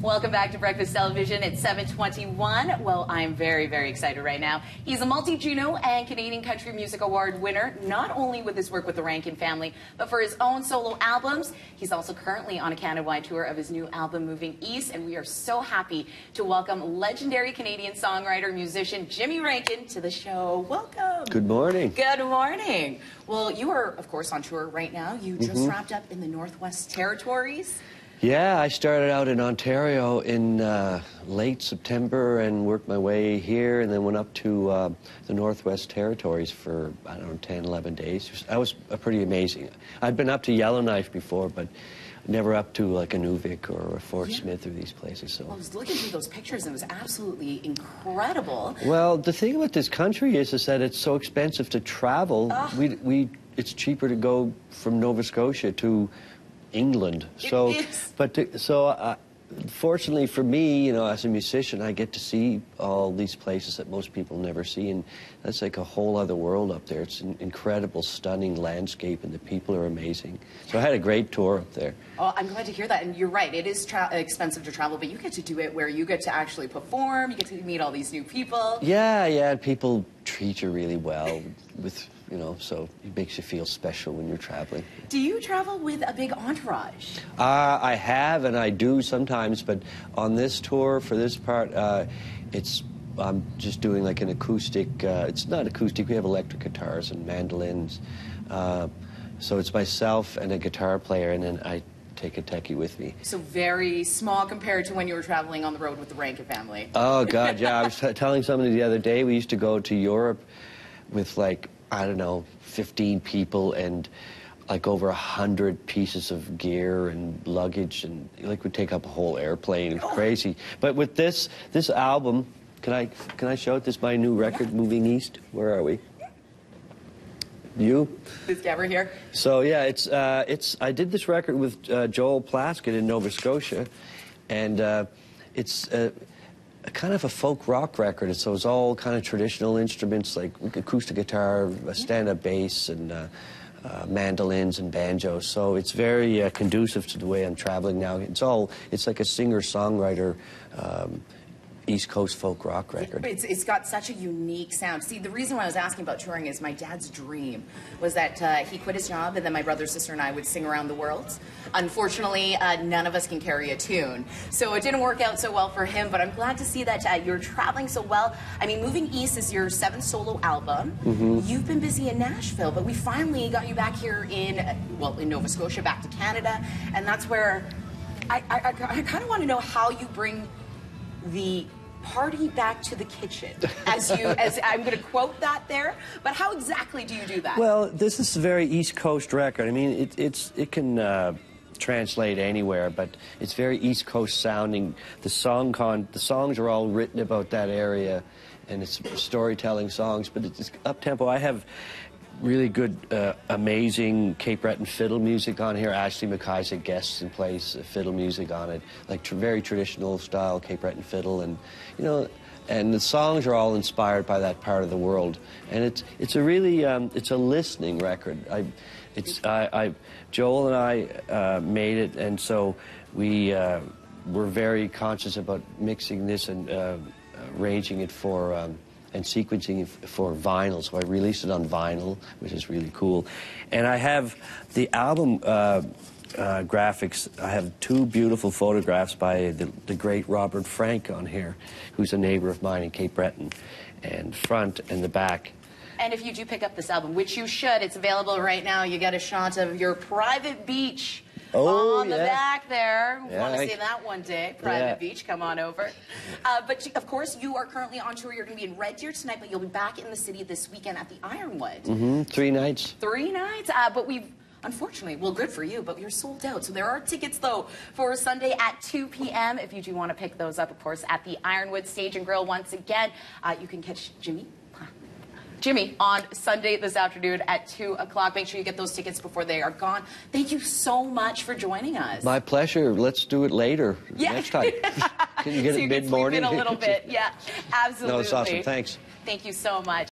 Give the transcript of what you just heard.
Welcome back to Breakfast Television at 7:21. Well, I'm very, very excited right now. He's a multi-Juno and Canadian Country Music Award winner, not only with his work with the Rankin family, but for his own solo albums. He's also currently on a Canada-wide tour of his new album, Moving East, and we are so happy to welcome legendary Canadian songwriter, musician Jimmy Rankin to the show. Welcome. Good morning. Good morning. Well, you are, of course, on tour right now. You just wrapped up in the Northwest Territories. Yeah, I started out in Ontario in late September and worked my way here and then went up to the Northwest Territories for, I don't know, 10, 11 days. That was pretty amazing. I'd been up to Yellowknife before, but never up to like a Nuvik or a Fort Smith or these places. So I was looking through those pictures and it was absolutely incredible. Well, the thing about this country is that it's so expensive to travel. It's cheaper to go from Nova Scotia to England. So, fortunately for me, you know, as a musician, I get to see all these places that most people never see, and that's like a whole other world up there. It's an incredible, stunning landscape, and the people are amazing. So I had a great tour up there. Oh, I'm glad to hear that, and you're right, it is expensive to travel, but you get to do it where you get to actually perform, you get to meet all these new people. Yeah, and people treat you really well with, you know, so it makes you feel special when you're traveling. Do you travel with a big entourage? I have, and I do sometimes, but on this tour, for this part, I'm just doing like an acoustic, it's not acoustic, we have electric guitars and mandolins. So it's myself and a guitar player, and then I take a techie with me. So very small compared to when you were traveling on the road with the Rankin family. Oh, God, yeah. I was telling somebody the other day, we used to go to Europe with like, I don't know, 15 people and like over 100 pieces of gear and luggage, and like would take up a whole airplane. It's crazy. But with this album, can I show it? This is my new record, Moving East. Where are we? You? This camera here. So yeah, I did this record with Joel Plaskett in Nova Scotia, and it's kind of a folk rock record. So it's all kind of traditional instruments like acoustic guitar, a stand-up bass, and mandolins and banjos. So it's very conducive to the way I'm traveling now. It's like a singer-songwriter East Coast folk rock record. It's got such a unique sound. See, the reason why I was asking about touring is my dad's dream was that he quit his job and then my brother, sister, and I would sing around the world. Unfortunately, none of us can carry a tune. So it didn't work out so well for him, but I'm glad to see that you're traveling so well. I mean, Moving East is your 7th solo album. You've been busy in Nashville, but we finally got you back here in Nova Scotia, back to Canada, and that's where I kind of want to know how you bring the party back to the kitchen, as I'm going to quote that there, but how exactly do you do that? Well, this is a very East Coast record. I mean, it can translate anywhere, but it's very East Coast sounding. The songs are all written about that area, and it's storytelling songs, but it's up-tempo. I have really good, amazing Cape Breton fiddle music on here. Ashley McIsaac guests and plays fiddle music on it, like very traditional style Cape Breton fiddle, and you know, and the songs are all inspired by that part of the world. And it's a really it's a listening record. Joel and I made it, and so we were very conscious about mixing this and arranging it for. And sequencing for vinyl, so I released it on vinyl, which is really cool. And I have the album graphics. I have 2 beautiful photographs by the great Robert Frank on here, who's a neighbor of mine in Cape Breton, and front and the back. And if you do pick up this album, which you should, it's available right now. You get a shot of your private beach. On the back there. We want to see that one day. Private beach, come on over. But of course, you are currently on tour. You're going to be in Red Deer tonight, but you'll be back in the city this weekend at the Ironwood. 3 nights. 3 nights. But we've, unfortunately, well, good for you, but you're sold out. So there are tickets, though, for Sunday at 2 p.m. If you do want to pick those up, of course, at the Ironwood Stage and Grill once again. You can catch Jimmy on Sunday this afternoon at 2 o'clock. Make sure you get those tickets before they are gone. Thank you so much for joining us. My pleasure. Let's do it later. Next time. Can you get it mid-morning? So you can sleep in a little bit. Yeah, absolutely. No, it's awesome. Thanks. Thank you so much.